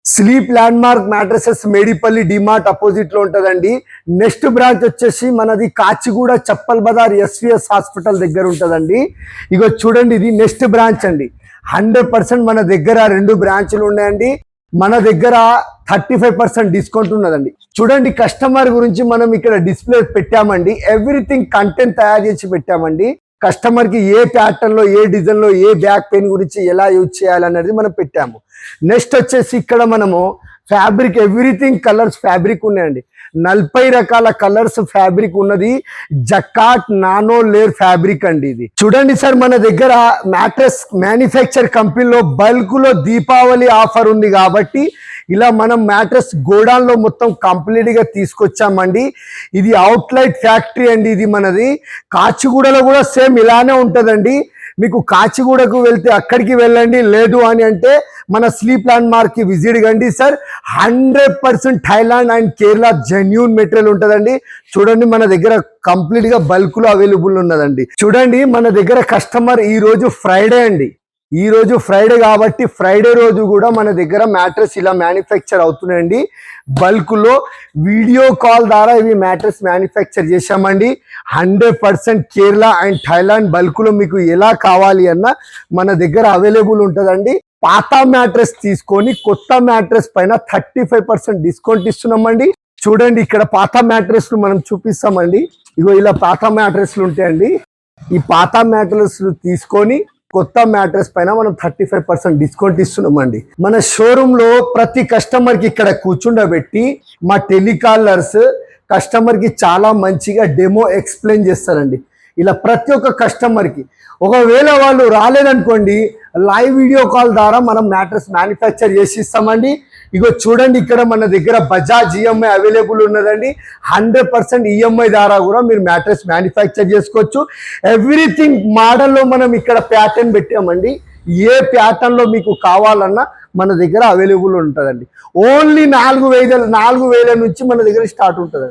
Sleep landmark mattresses Medipalli DMart opposite లో ఉంటదండి. Next branch వచ్చేసి మనది కాచిగూడ చప్పల్ బజార్ ఎస్విఎస్ హాస్పిటల్ దగ్గర ఉంటదండి. ఇగో చూడండి, ఇది నెక్స్ట్ బ్రాంచ్ అండి. 100% మన దగ్గర 2 బ్రాంచ్లు ఉన్నాయండి. మన దగ్గర 35% డిస్కౌంట్ ఉన్నదండి. చూడండి, కస్టమర్ గురించి మనం ఇక్కడ డిస్ప్లే పెట్టామండి. ఎవ్రీథింగ్ కంటెంట్ తయారు చేసి పెట్టామండి. కస్టమర్ కి ఏ ప్యాటర్న్ లో, ఏ డిజైన్ లో, ఏ బ్యాక్ పెయిన్ గురించి ఎలా యూజ్ చేయాలనేది మనం పెట్టాము. నెక్స్ట్ వచ్చేసి ఇక్కడ మనము ఫ్యాబ్రిక్, ఎవ్రీథింగ్ కలర్స్ ఫ్యాబ్రిక్ ఉన్నాయండి. 40 రకాల కలర్స్ ఫ్యాబ్రిక్ ఉన్నది. జకాట్ నానో లేర్ ఫ్యాబ్రిక్ అండి. ఇది చూడండి సార్, మన దగ్గర మ్యాట్రెస్ మ్యానుఫ్యాక్చర్ కంపెనీలో బల్క్ లో దీపావళి ఆఫర్ ఉంది కాబట్టి ఇలా మనం మ్యాట్రెస్ గోడాన్ లో మొత్తం కంప్లీట్ గా తీసుకొచ్చామండి. ఇది అవుట్లైట్ ఫ్యాక్టరీ అండి. ఇది మనది కాచిగూడలో కూడా సేమ్ ఇలానే ఉంటదండి. మీకు కాచిగూడకు వెళ్తే అక్కడికి వెళ్ళండి, లేదు అని అంటే మన స్లీప్ ల్యాండ్ మార్క్ కి విజిట్ కండి sir. 100% Thailand and Kerala genuine material ఉంటదండి. చూడండి, మన దగ్గర కంప్లీట్ గా బల్క్ లో అవైలబుల్ ఉన్నదండి. చూడండి, మన దగ్గర కస్టమర్ ఈ రోజు ఫ్రైడే అండి. ఈ రోజు ఫ్రైడే కాబట్టి ఫ్రైడే రోజు కూడా మన దగ్గర మ్యాట్రెస్ ఇలా మ్యానుఫ్యాక్చర్ అవుతున్నాయండి. బల్క్ లో వీడియో కాల్ ద్వారా ఇవి మ్యాట్రెస్ మ్యానుఫ్యాక్చర్ చేశామండి. 100% కేరళ అండ్ థాయిలాండ్ బల్క్ లో మీకు ఎలా కావాలి అన్న మన దగ్గర అవైలబుల్ ఉంటుందండి. పాత మ్యాట్రెస్ తీసుకొని కొత్త మ్యాట్రెస్ పైన 35% డిస్కౌంట్ ఇస్తున్నామండి. చూడండి, ఇక్కడ పాత మ్యాట్రెస్లు మనం చూపిస్తామండి. ఇగో ఇలా పాత మ్యాట్రెస్లు ఉంటాయండి. ఈ పాత మ్యాట్రెస్లు తీసుకొని కొత్త మ్యాట్రెస్ పైన మనం 35% డిస్కౌంట్ ఇస్తున్నామండి. మన షోరూమ్ లో ప్రతి కస్టమర్ కి ఇక్కడ కూర్చుండబెట్టి మా టెలికాలర్స్ కస్టమర్ కి చాలా మంచిగా డెమో ఎక్స్ప్లెయిన్ చేస్తారండి. ఇలా ప్రతి ఒక్క కస్టమర్ కి, ఒకవేళ వాళ్ళు రాలేదనుకోండి, లైవ్ వీడియో కాల్ ద్వారా మనం మ్యాట్రెస్ మ్యానుఫ్యాక్చర్ చేసి ఇస్తామండి. ఇగో చూడండి, ఇక్కడ మన దగ్గర బజాజ్ ఈఎంఐ అవైలబుల్ ఉన్నదండి. 100% ఈఎంఐ ద్వారా కూడా మీరు మ్యాట్రెస్ మ్యానుఫ్యాక్చర్ చేసుకోవచ్చు. ఎవ్రీథింగ్ మోడల్లో మనం ఇక్కడ ప్యాటర్న్ పెట్టామండి. ఏ ప్యాటర్న్ లో మీకు కావాలన్నా మన దగ్గర అవైలబుల్ ఉంటుందండి. ఓన్లీ 4,000 నుంచి మన దగ్గర స్టార్ట్ ఉంటుందండి.